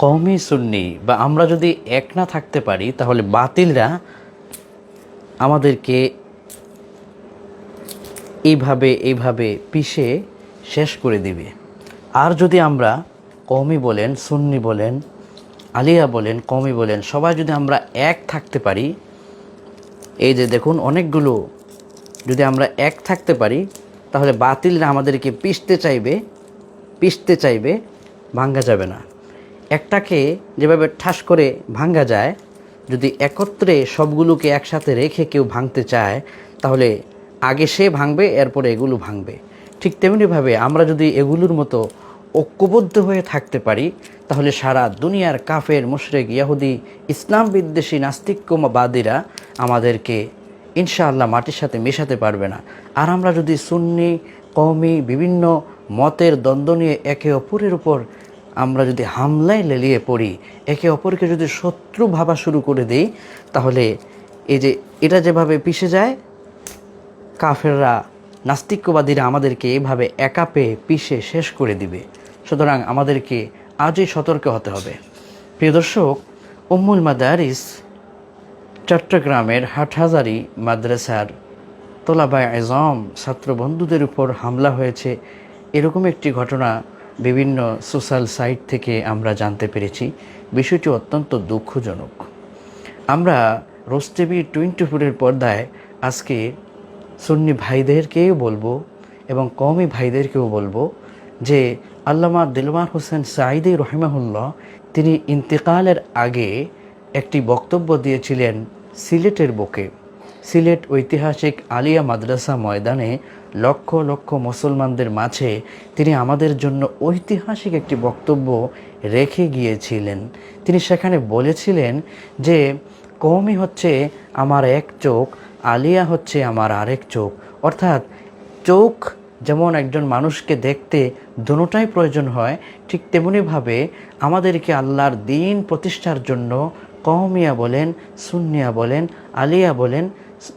কওমি সুন্নি বা আমরা যদি এক না থাকতে পারি তাহলে বাতিলরা আমাদেরকে এইভাবে পিষে শেষ করে দিবে। আর যদি আমরা কওমি বলেন, সুন্নি বলেন, আলিয়া বলেন, কওমি বলেন, সবাই যদি আমরা এক থাকতে পারি, এই যে দেখুন অনেকগুলো, যদি আমরা এক থাকতে পারি তাহলে বাতিলরা আমাদেরকে পিষতে চাইবে, ভাঙ্গা যাবে না। একটাকে যেভাবে ঠাস করে ভাঙ্গা যায়, যদি একত্রে সবগুলোকে একসাথে রেখে কেউ ভাঙতে চায় তাহলে আগে সে ভাঙবে, এরপরে এগুলো ভাঙবে। ঠিক তেমনিভাবে আমরা যদি এগুলোর মতো ঐক্যবদ্ধ হয়ে থাকতে পারি তাহলে সারা দুনিয়ার কাফের, মুশরিক, ইহুদি, ইসলাম বিদ্বেষী নাস্তিক্যবাদীরা আমাদেরকে ইনশাআল্লাহ মাটির সাথে মেশাতে পারবে না। আর আমরা যদি সুন্নি, কওমি বিভিন্ন মতের দ্বন্দ্ব নিয়ে একে অপরের উপর আমরা যদি হামলায় লেলিয়ে পড়ি, একে অপরকে যদি শত্রু ভাবা শুরু করে দিই, তাহলে এই যে এটা যেভাবে পিষে যায়, কাফেররা, নাস্তিক্যবাদীরা আমাদেরকে এভাবে একা পেয়ে পিষে শেষ করে দিবে। সুতরাং আমাদেরকে আজই সতর্ক হতে হবে। প্রিয় দর্শক, উম্মুল মাদারিস চট্টগ্রামের হাটহাজারী মাদ্রাসার তোলাবায়ে আজম ছাত্র বন্ধুদের উপর হামলা হয়েছে, এরকম একটি ঘটনা বিভিন্ন সোশ্যাল সাইট থেকে আমরা জানতে পেরেছি। বিষয়টি অত্যন্ত দুঃখজনক। আমরা রোজ টিভি 24-এর পর্দায় আজকে সুন্নি ভাইদেরকেও বলবো এবং কওমি ভাইদেরকেও বলবো যে আল্লামা দিলওয়ার হোসেন সাঈদী রহিমাহুল্লাহ তিনি ইন্তেকালের আগে একটি বক্তব্য দিয়েছিলেন সিলেটের বুকে। সিলেট ঐতিহাসিক আলিয়া মাদ্রাসা ময়দানে লক্ষ লক্ষ মুসলমানদের মাঝে তিনি আমাদের জন্য ঐতিহাসিক একটি বক্তব্য রেখে গিয়েছিলেন। তিনি সেখানে বলেছিলেন যে কওমি হচ্ছে আমার এক চোখ, আলিয়া হচ্ছে আমার আরেক চোখ। অর্থাৎ চোখ যেমন একজন মানুষকে দেখতে দুটোটাই প্রয়োজন হয়, ঠিক তেমনিভাবে আমাদেরকে আল্লাহর দ্বীন প্রতিষ্ঠার জন্য কওমিয়া বলেন, সুন্নিয়া বলেন, আলিয়া বলেন,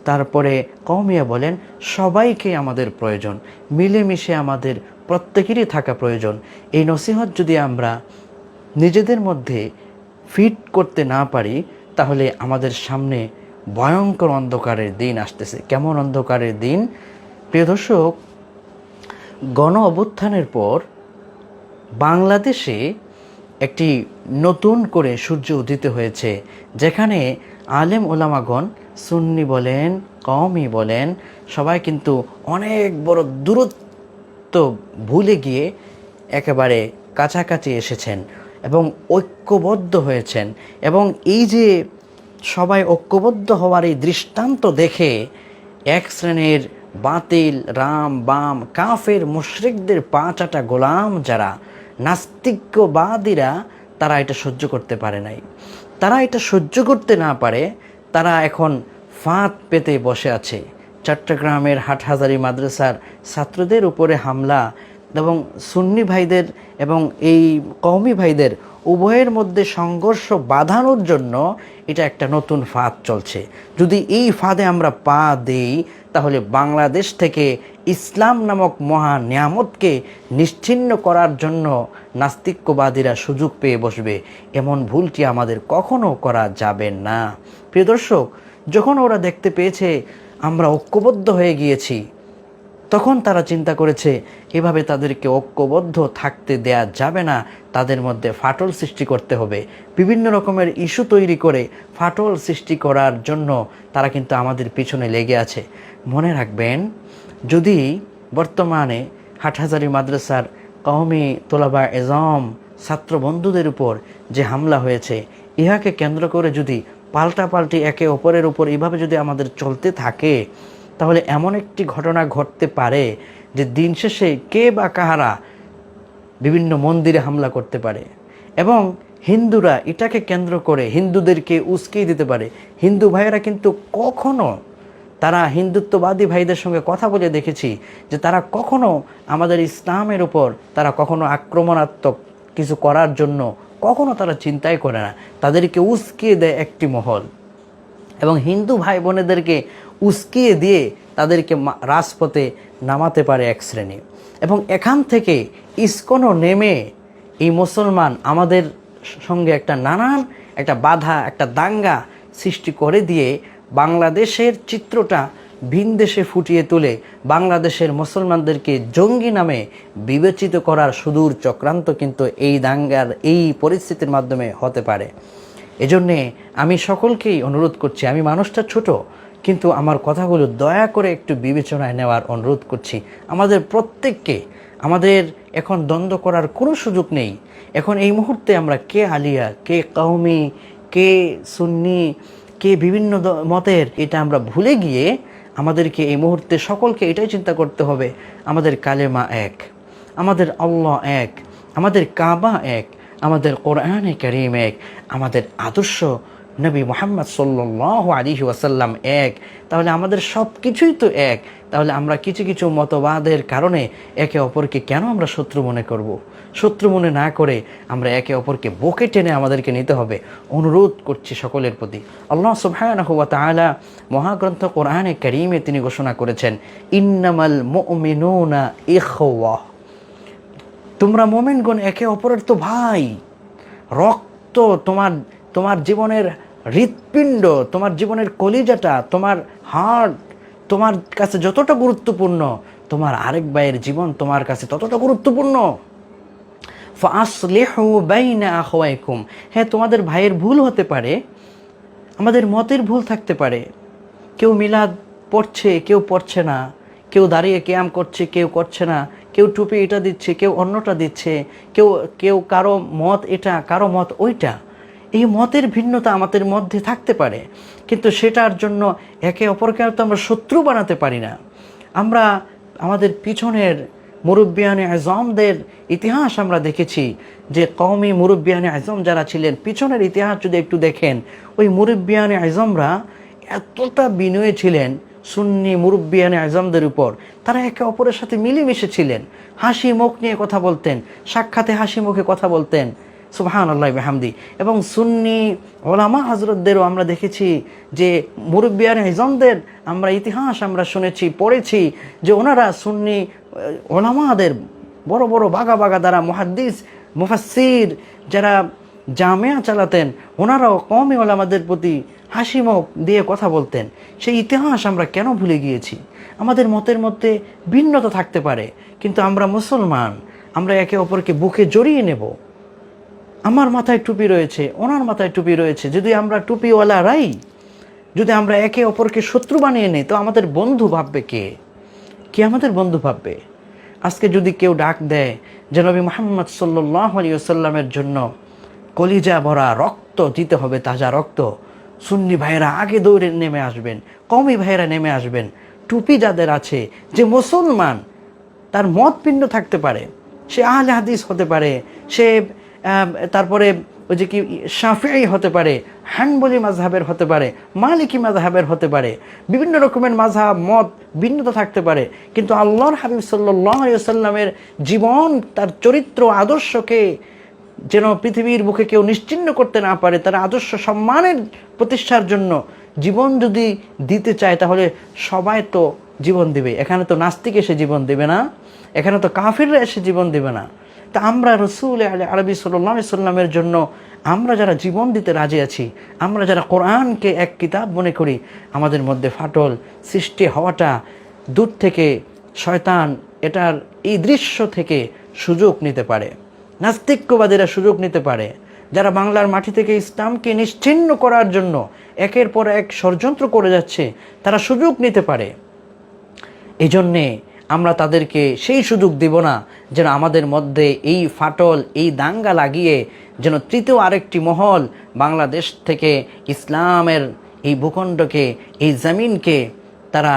তারপরে কওমিয়া বলেন, সবাইকে আমাদের প্রয়োজন। মিলেমিশে আমাদের প্রত্যেকেরই থাকা প্রয়োজন। এই নসিহত যদি আমরা নিজেদের মধ্যে ফিট করতে না পারি তাহলে আমাদের সামনে ভয়ঙ্কর অন্ধকারের দিন আসতেছে। কেমন অন্ধকারের দিন? প্রিয় দর্শক, গণ অভ্যুত্থানের পর বাংলাদেশে একটি নতুন করে সূর্য উদিত হয়েছে, যেখানে আলেম ওলামাগণ, সুন্নি বলেন, কওমি বলেন, সবাই কিন্তু অনেক বড় দূরত্ব ভুলে গিয়ে একেবারে কাছাকাছি এসেছেন এবং ঐক্যবদ্ধ হয়েছেন। এবং এই যে সবাই ঐক্যবদ্ধ হওয়ার এই দৃষ্টান্ত দেখে এক শ্রেণীর বাতিল, রাম, বাম, কাফের, মুশরিকদের পা চাটা গোলাম যারা নাস্তিক্যবাদীরা, তারা এটা সহ্য করতে পারে নাই। তারা এটা সহ্য করতে না পারে, তারা এখন ফাঁদ পেতে বসে আছে। চট্টগ্রামের হাটহাজারী মাদ্রাসার ছাত্রদের উপরে হামলা এবং সুন্নি ভাইদের এবং এই কওমি ভাইদের উভয়ের মধ্যে সংঘর্ষ বাঁধানোর জন্য এটা একটা নতুন ফাঁদ চলছে। যদি এই ফাঁদে আমরা পা দেই তাহলে বাংলাদেশ থেকে ইসলাম নামক মহা নিয়ামতকে নিশ্চিহ্ন করার জন্য নাস্তিক্যবাদীরা সুযোগ পেয়ে বসবে। এমন ভুলটি আমাদের কখনো করা যাবে না। প্রিয় দর্শক, যখন ওরা দেখতে পেয়েছে আমরা ঐক্যবদ্ধ হয়ে গিয়েছি, তখন তারা চিন্তা করেছে এভাবে তাদেরকে ঐক্যবদ্ধ থাকতে দেয়া যাবে না, তাদের মধ্যে ফাটল সৃষ্টি করতে হবে। বিভিন্ন রকমের ইস্যু তৈরি করে ফাটল সৃষ্টি করার জন্য তারা কিন্তু আমাদের পিছনে লেগে আছে। মনে রাখবেন, যদি বর্তমানে হাটহাজারী মাদ্রাসার কওমি তোলাবায়ে আজম ছাত্র বন্ধুদের উপর যে হামলা হয়েছে, ইহাকে কেন্দ্র করে যদি পাল্টাপাল্টি একে অপরের উপর এভাবে যদি আমাদের চলতে থাকে তাহলে এমন একটি ঘটনা ঘটতে পারে যে দিন শেষে কে বা কাহারা বিভিন্ন মন্দিরে হামলা করতে পারে এবং হিন্দুরা এটাকে কেন্দ্র করে হিন্দুদেরকে উস্কিয়ে দিতে পারে। হিন্দু ভাইয়েরা কিন্তু কখনো, তারা হিন্দুত্ববাদী ভাইদের সঙ্গে কথা বলে দেখেছি যে তারা কখনো আমাদের ইসলামের উপর তারা কখনো আক্রমণাত্মক কিছু করার জন্য কখনো তারা চিন্তাই করে না। তাদেরকে উস্কিয়ে দেয় একটি মহল এবং হিন্দু ভাই বোনেদেরকে উস্কিয়ে দিয়ে তাদেরকে রাজপথে নামাতে পারে এক শ্রেণী। এবং এখান থেকে ইসকনও নেমে এই মুসলমান আমাদের সঙ্গে একটা নানান একটা বাধা, একটা দাঙ্গা সৃষ্টি করে দিয়ে বাংলাদেশের চিত্রটা ভিন দেশে ফুটিয়ে তুলে বাংলাদেশের মুসলমানদেরকে জঙ্গি নামে বিবেচিত করার সুদূর চক্রান্ত কিন্তু এই দাঙ্গার এই পরিস্থিতির মাধ্যমে হতে পারে। এজন্যে আমি সকলকেই অনুরোধ করছি, আমি মানুষটা ছোট, কিন্তু আমার কথাগুলো দয়া করে একটু বিবেচনায় নেওয়ার অনুরোধ করছি। আমাদের প্রত্যেককে, আমাদের এখন দ্বন্দ্ব করার কোনো সুযোগ নেই। এখন এই মুহূর্তে আমরা কে আলিয়া, কে কওমি, কে সুন্নি, কে বিভিন্ন মতের, এটা আমরা ভুলে গিয়ে আমাদেরকে এই মুহূর্তে সকলকে এটাই চিন্তা করতে হবে, আমাদের কালেমা এক, আমাদের আল্লাহ এক, আমাদের কাবা এক, আমাদের কোরআনে কারীম এক, আমাদের আদর্শ নবী মুহাম্মদ সাল্লাল্লাহু আলাইহি ওয়াসাল্লাম এক। তাহলে আমাদের সব কিছুই তো এক। তাহলে আমরা কিছু কিছু মতবাদের কারণে একে অপরকে কেন আমরা শত্রু মনে করব? শত্রু মনে না করে আমরা একে অপরকে বুকে টেনে আমাদেরকে নিতে হবে। অনুরোধ করছি সকলের প্রতি। আল্লাহ সুবহানাহু ওয়া তাআলা মহাগ্রন্থ কোরআনে কারীমে তিনি ঘোষণা করেছেন, ইন্নামাল মুমিনুনা ইখওয়া, তোমরা মুমিনগণ একে অপরের তো ভাই, রক্ত, তোমার জীবনের হৃৎপিণ্ড, তোমার জীবনের কলিজাটা, তোমার হার্ট তোমার কাছে যতটা গুরুত্বপূর্ণ, তোমার আরেক ভাইয়ের জীবন তোমার কাছে ততটা গুরুত্বপূর্ণ। ফাসলিহু বাইনা আখওয়াইকুম, হ্যাঁ তোমাদের ভাইয়ের ভুল হতে পারে, আমাদের মতের ভুল থাকতে পারে, কেউ মিলাদ পড়ছে কেউ পড়ছে না, কেউ দাঁড়িয়ে কিয়াম করছে কেউ করছে না, কেউ টুপি এটা দিচ্ছে কেউ অন্যটা দিচ্ছে, কেউ কারো মত এটা কারো মত ওইটা। এই মতের ভিন্নতা আমাদের মধ্যে থাকতে পারে, কিন্তু সেটার জন্য একে অপরকে তো আমরা শত্রু বানাতে পারি না। আমরা আমাদের পিছনের মুরব্বিয়ানে আজমদের ইতিহাস আমরা দেখেছি, যে কওমি মুরব্বিয়ানে আজম যারা ছিলেন, পিছনের ইতিহাস যদি একটু দেখেন, ওই মুরব্বিয়ানে আজমরা এতটা বিনয়ী ছিলেন সুন্নি মুরব্বিয়ানে আজমদের উপর। তারা একে অপরের সাথে মিলেমিশে ছিলেন, হাসি মুখ নিয়ে কথা বলতেন, সাক্ষাতে হাসি মুখে কথা বলতেন, সুবহানাল্লাহ বিহামদি। এবং সুন্নি ওলামা হযরতদেরও আমরা দেখেছি যে মুরব্বিয়ানে আজমদের আমরা ইতিহাস আমরা শুনেছি, পড়েছি যে ওনারা সুন্নি ওলামাদের বড় বড় বাগা বাগা দ্বারা মুহাদ্দিস মুফাসসির যারা জামিয়া চালাতেন, ওনারাও কওমি ওলামাদের প্রতি হাসি মুখ দিয়ে কথা বলতেন। সেই ইতিহাস আমরা কেন ভুলে গিয়েছি? আমাদের মতের মধ্যে ভিন্নতা থাকতে পারে, কিন্তু আমরা মুসলমান, আমরা একে অপরকে বুকে জড়িয়ে নেব। আমার মাথায় টুপি রয়েছে, ওনার মাথায় টুপি রয়েছে, যদি আমরা টুপিওয়ালারাই যদি আমরা একে অপরকে শত্রু বানিয়ে নিই, তো আমাদের বন্ধু ভাববে কে? কে আমাদের বন্ধু ভাববে? আজকে যদি কেউ ডাক দেয় যে নবী মুহাম্মদ সাল্লাল্লাহু আলাইহি ওয়াসাল্লামের জন্য কলিজা ভরা রক্ত দিতে হবে, তাজা রক্ত, সুন্নি ভাইয়েরা আগে দৌড়ে নেমে আসবেন, কওমি ভাইয়েরা নেমে আসবেন। টুপি যাদের আছে, যে মুসলমান, তার মত ভিন্ন থাকতে পারে, সে আহলে হাদিস হতে পারে, সে তারপরে ওই যে কি শাফিঈ হতে পারে, হানবলি মাযহাবের হতে পারে, মালিকি মাযহাবের হতে পারে, বিভিন্ন রকমের মাযহাব মত ভিন্নতা থাকতে পারে, কিন্তু আল্লাহর হাবিব সাল্লাল্লাহু আলাইহি ওয়াসাল্লামের জীবন, তার চরিত্র আদর্শকে যেন পৃথিবীর বুকে কেউ নিশ্চিহ্ন করতে না পারে, তার আদর্শ সম্মানের প্রতিষ্ঠার জন্য জীবন যদি দিতে চায়, তাহলে সবাই তো জীবন দিবে। এখানে তো নাস্তিক এসে জীবন দেবে না, এখানে তো কাফিররা এসে জীবন দেবে না। তা আমরা রাসূল আরবি সাল্লাল্লাহু আলাইহি সাল্লামের জন্য আমরা যারা জীবন দিতে রাজি আছি, আমরা যারা কোরআনকে এক কিতাব মনে করি, আমাদের মধ্যে ফাটল সৃষ্টি হওয়াটা দূর থেকে শয়তান এটার এই দৃশ্য থেকে সুযোগ নিতে পারে, নাস্তিক্যবাদীরা সুযোগ নিতে পারে, যারা বাংলার মাটি থেকে ইসলামকে নিশ্চিহ্ন করার জন্য একের পর এক ষড়যন্ত্র করে যাচ্ছে, তারা সুযোগ নিতে পারে। এই জন্যে আমরা তাদেরকে সেই সুযোগ দিব না যেন আমাদের মধ্যে এই ফাটল, এই দাঙ্গা লাগিয়ে যেন তৃতীয় আরেকটি মহল বাংলাদেশ থেকে ইসলামের এই ভূখণ্ডকে, এই জমিনকে তারা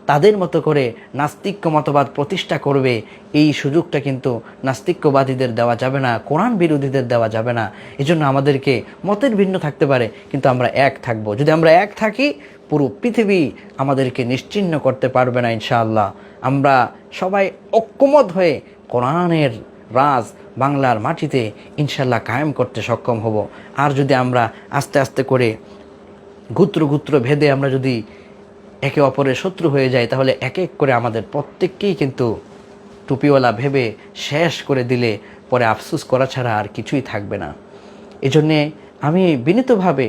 তাদের মতো করে নাস্তিক্য মতবাদ প্রতিষ্ঠা করবে। এই সুযোগটা কিন্তু নাস্তিক্যবাদীদের দেওয়া যাবে না, কোরআন বিরোধীদের দেওয়া যাবে না। এজন্য আমাদেরকে মতের ভিন্ন থাকতে পারে, কিন্তু আমরা এক থাকব। যদি আমরা এক থাকি, পুরো পৃথিবী আমাদেরকে নিশ্চিহ্ন করতে পারবে না ইনশাআল্লাহ। আমরা সবাই ঐক্যমত হয়ে কোরআনের রাজ বাংলার মাটিতে ইনশাআল্লাহ কায়েম করতে সক্ষম হব। আর যদি আমরা আস্তে আস্তে করে গুত্র ভেদে আমরা যদি একে অপরের শত্রু হয়ে যায়, তাহলে এক এক করে আমাদের প্রত্যেককেই কিন্তু টুপিওয়ালা ভেবে শেষ করে দিলে পরে আফসোস করা ছাড়া আর কিছুই থাকবে না। এজন্যে আমি বিনীতভাবে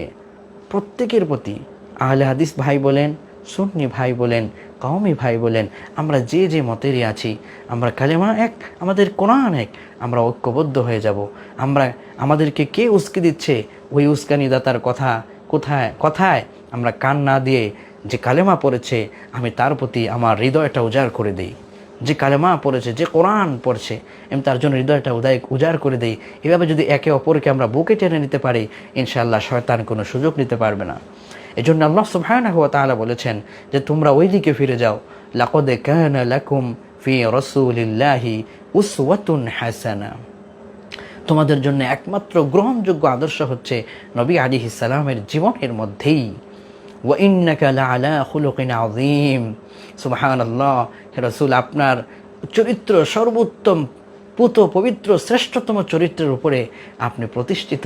প্রত্যেকের প্রতি, আহলে হাদিস ভাই বলেন, সুন্নি ভাই বলেন, কওমি ভাই বলেন, আমরা যে যে মতেরই আছি, আমরা কালেমা এক, আমাদের কোরআন এক, আমরা ঐক্যবদ্ধ হয়ে যাব। আমরা আমাদেরকে কে উস্কে দিচ্ছে, ওই উস্কানিদাতার কথায় আমরা কান না দিয়ে যে কালেমা পড়েছে আমি তার প্রতি আমার হৃদয়টা উজাড় করে দিই। যে কালেমা পড়েছে, যে কোরআন পড়ছে, আমি তার জন্য হৃদয়টা উজাড় করে দিই। এভাবে যদি একে অপরকে আমরা বুকে টেনে নিতে পারি, ইনশাআল্লাহ শয়তান কোনো সুযোগ নিতে পারবে না। এই জন্য আল্লাহ সুবহানাহু ওয়া তাআলা বলেছেন যে তোমরা ওই দিকে ফিরে যাও। লাকাদ কানা লাকুম ফি রাসূলিল্লাহি উসওয়াতুন হাসানা। তোমাদের জন্য একমাত্র গ্রহণযোগ্য আদর্শ হচ্ছে নবী আলাইহিস সালামের জীবনের মধ্যেই। ওয়া ইন্নাকা লাআলা খুলুকিন আযীম। সুবহানাল্লাহ, হে রাসূল, আপনার চরিত্র সর্বোত্তম, পবিত্র, শ্রেষ্ঠতম চরিত্রের উপরে আপনি প্রতিষ্ঠিত।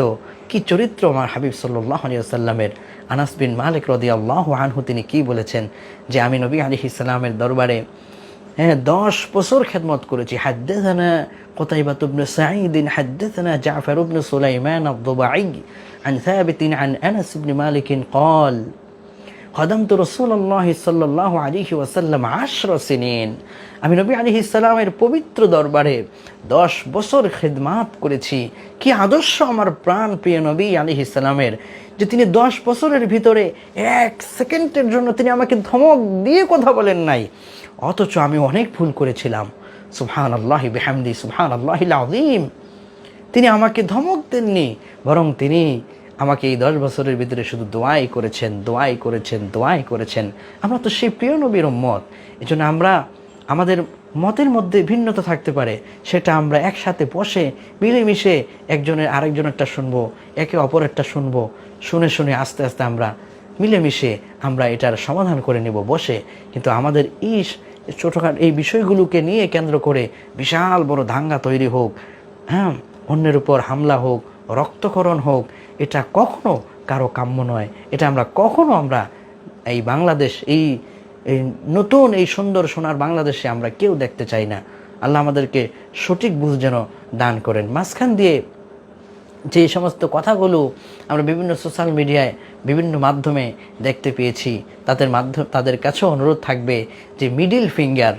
কি চরিত্র আমার হাবিব সাল্লাল্লাহু আলাইহি ওয়াসাল্লামের! আনাস বিন মালিক রাদিয়াল্লাহু আনহু তিনি কি বলেছেন যে আমি নবী আলাইহিস সালামের দরবারে 10 বছর খেদমত করেছি। হাদ্দাসানা কুতাইবাহ ইবনে সাঈদ হাদ্দাসানা জাফর ইবনে সুলাইমান আদ-দুবাঈ আন সাবিত আন আনাস ইবনে মালিক قال قدمت رسول الله صلى الله عليه وسلم 10 سنين। আমি নবী আলাইহিস সালামের পবিত্র দরবারে 10 বছর খিদমত করেছি। কি আদর্শ আমার প্রাণ প্রিয় নবী আলাইহিস সালামের, যে তিনি 10 বছরের ভিতরে 1 সেকেন্ডের জন্য তিনি আমাকে ধমক দিয়ে কথা বলেন নাই, অথচ আমি অনেক ভুল করেছিলাম। সুবহানাল্লাহি বিহামদি, সুবহানাল্লাহিল আযীম। তিনি আমাকে ধমক দেননি, বরং তিনি আমাকে এই 10 বছরের ভিতরে শুধু দোয়াই করেছেন। আমরা তো সেই প্রিয় নবীর উম্মত। এই জন্য আমরা, আমাদের মতের মধ্যে ভিন্নতা থাকতে পারে, সেটা আমরা একসাথে বসে মিলেমিশে একজনের আরেকজনেরটা শুনবো, একে অপরেরটা শুনবো, শুনে আস্তে আস্তে আমরা মিলেমিশে আমরা এটার সমাধান করে নেব বসে। কিন্তু আমাদের এই ছোটোখাটো এই বিষয়গুলোকে নিয়ে কেন্দ্র করে বিশাল বড় দাঙ্গা তৈরি হোক, অন্যের উপর হামলা হোক, রক্তক্ষরণ হোক, এটা কখনো কারো কাম্য নয়। এটা আমরা এই বাংলাদেশ, এই নতুন এই সুন্দর সোনার বাংলাদেশে আমরা কেউ দেখতে চাই না। আল্লাহ আমাদেরকে সঠিক বুঝ যেন দান করেন। মাঝখান দিয়ে যে সমস্ত কথাগুলো আমরা বিভিন্ন সোশ্যাল মিডিয়ায় বিভিন্ন মাধ্যমে দেখতে পেয়েছি, তাদের কাছেও অনুরোধ থাকবে যে মিডিল ফিঙ্গার,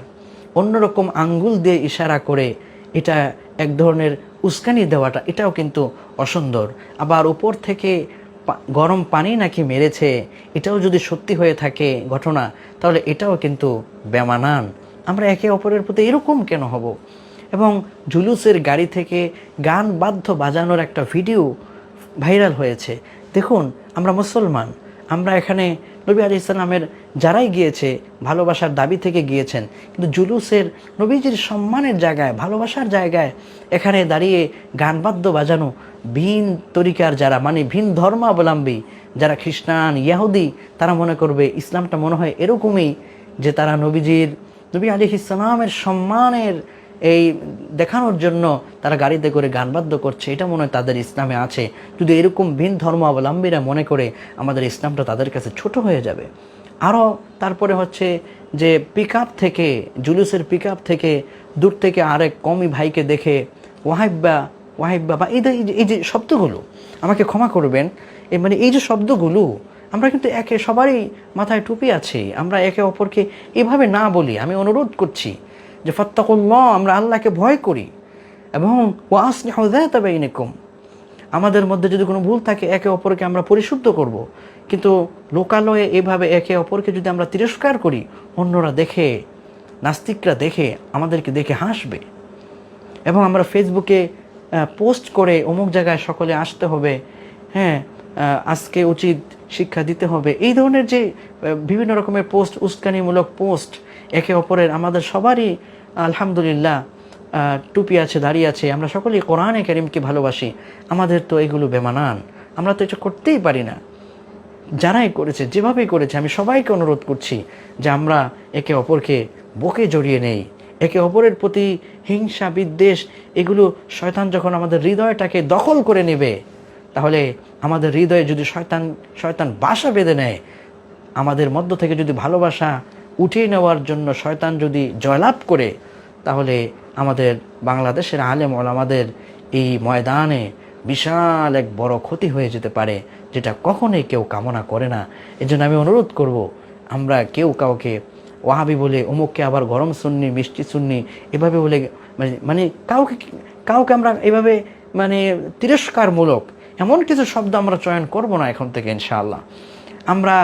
অন্যরকম আঙ্গুল দিয়ে ইশারা করে এটা এক ধরনের উস্কানি দেওয়াটা, এটাও কিন্তু অসুন্দর। আবার উপর থেকে গরম পানি নাকি মেরেছে, এটাও যদি সত্যি হয়ে থাকে ঘটনা, তাহলে এটাও কিন্তু বেমানান। আমরা একে অপরের প্রতি এরকম কেন হব? এবং জুলুসের গাড়ি থেকে গান বাজানোর একটা ভিডিও ভাইরাল হয়েছে। দেখুন, আমরা মুসলমান, আমরা এখানে নবী আলাইহিস সালামের যারাই গিয়েছে ভালোবাসার দাবি থেকে গিয়েছেন, কিন্তু জুলুসের, নবীজির সম্মানের জায়গায়, ভালোবাসার জায়গায় এখানে দাঁড়িয়ে গান বাজানো, ভিন তরিকার যারা, মানে ভিন ধর্মাবলম্বী যারা খ্রিস্টান, ইহুদি, তারা মনে করবে ইসলামটা মনে হয় এরকমই, যে তারা নবী আলাইহিস সালামের সম্মানের এই দেখানোর জন্য তারা গাড়িতে করে গান করছে, এটা মনে হয় তাদের ইসলামে আছে। যদি এরকম ভিন ধর্মাবলম্বীরা মনে করে আমাদের ইসলামটা তাদের কাছে ছোট হয়ে যাবে। আরও তারপরে হচ্ছে যে জুলুসের পিক আপ থেকে দূর থেকে আরেক কওমি ভাইকে দেখে ওয়াহিব্বা বা এই যে শব্দগুলো, আমাকে ক্ষমা করবেন, এই যে শব্দগুলো, আমরা কিন্তু সবারই মাথায় টুপি আছে, আমরা একে অপরকে এভাবে না বলি। আমি অনুরোধ করছি যে ফাত্তাকুল্লাহ, আমরা আল্লাহকে ভয় করি, এবং ওয়াসলিহু যাতা বাইনাকুম, আমাদের মধ্যে যদি কোনো ভুল থাকে একে অপরকে আমরা পরিশুদ্ধ করব। কিন্তু লোকালয়ে এভাবে একে অপরকে যদি আমরা তিরস্কার করি, অন্যরা দেখে, নাস্তিকরা দেখে, আমাদেরকে দেখে হাসবে, এবং আমরা ফেসবুকে পোস্ট করে অমুক জায়গায় সকলে আসতে হবে, আজকে উচিত শিক্ষা দিতে হবে, এই ধরনের যে বিভিন্ন রকমের পোস্ট, উস্কানিমূলক পোস্ট একে অপরের, আমাদের সবারই আলহামদুলিল্লাহ টুপি আছে, দাঁড়িয়ে আছে, আমরা সকলেই কোরআনে কারীমকে ভালোবাসি, আমাদের তো এগুলো বেমানান, আমরা তো এটা করতেই পারি না। যারাই করেছে, যেভাবেই করেছে, আমি সবাইকে অনুরোধ করছি যে আমরা একে অপরকে বুকে জড়িয়ে নেই। একে অপরের প্রতি হিংসা, বিদ্বেষ, এগুলো শয়তান যখন আমাদের হৃদয়টাকে দখল করে নেবে, তাহলে আমাদের হৃদয়ে যদি শয়তান বাসা বেঁধে নেয়, আমাদের মধ্য থেকে যদি ভালোবাসা উঠিয়ে নেওয়ার জন্য শয়তান যদি জয়লাভ করে, তাহলে আমাদের বাংলাদেশের আলেম ওলামাদের এই ময়দানে বিশাল এক বড় ক্ষতি হয়ে যেতে পারে, যেটা কখনোই কেউ কামনা করে না। এজন্য আমি অনুরোধ করব, আমরা কেউ কাউকে ওয়াহাবি বলে, অমুককে আবার গরম সুন্নি, মিষ্টি সুন্নি এভাবে বলে মানে কাউকে কাউকে আমরা এভাবে মানে তিরস্কারমূলক এমন কিছু শব্দ আমরা চয়ন করব না এখন থেকে ইনশাআল্লাহ। আমরা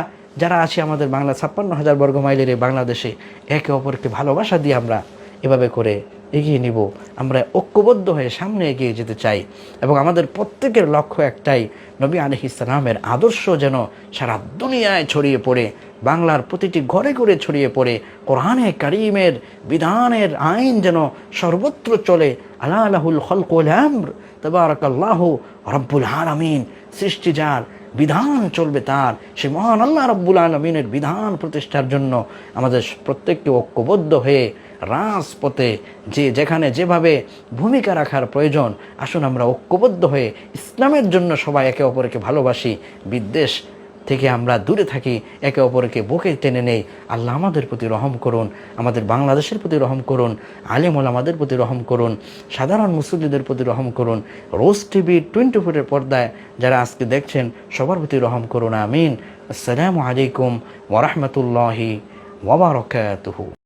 যারা আছি আমাদের বাংলা 56,000 বর্গ মাইলের এই বাংলাদেশে একে অপরকে ভালোবাসা দিয়ে আমরা এভাবে করে এগিয়ে নিব। আমরা ঐক্যবদ্ধ হয়ে সামনে এগিয়ে যেতে চাই এবং আমাদের প্রত্যেকের লক্ষ্য একটাই, নবী আলাইহিস সালামের আদর্শ যেন সারা দুনিয়ায় ছড়িয়ে পড়ে, বাংলার প্রতিটি ঘরে ঘরে ছড়িয়ে পড়ে, কোরআনে কারীমের বিধানের আইন যেন সর্বত্র চলে। আলা লাহুল খালকু ওয়াল আমর তাবারাকাল্লাহু রাব্বুল আলামিন, সৃষ্টি যার, বিধান চলবে তার, সে মহান আল্লাহ রাব্বুল আলামিনের বিধান প্রতিষ্ঠার জন্য আমাদের প্রত্যেককে ঐক্যবদ্ধ হয়ে রাজপথে যে যেখানে যেভাবে ভূমিকা রাখার প্রয়োজন, আসুন আমরা ঐক্যবদ্ধ হয়ে ইসলামের জন্য সবাই একে অপরকে ভালোবাসি, বিদ্বেষ থেকে আমরা দূরে থাকি, একে অপরকে বুকে টেনে নেই। আল্লাহ আমাদের প্রতি রহম করুন, আমাদের বাংলাদেশের প্রতি রহম করুন, আলেম ওলামাদের প্রতি রহম করুন, সাধারণ মুসল্লিদের প্রতি রহম করুন, রোজ টিভি 24 পর্দায় যারা আজকে দেখছেন সবার প্রতি রহম করুন। আমিন। আসসালামু আলাইকুম ওয়া রাহমাতুল্লাহি ওয়া বারাকাতুহু।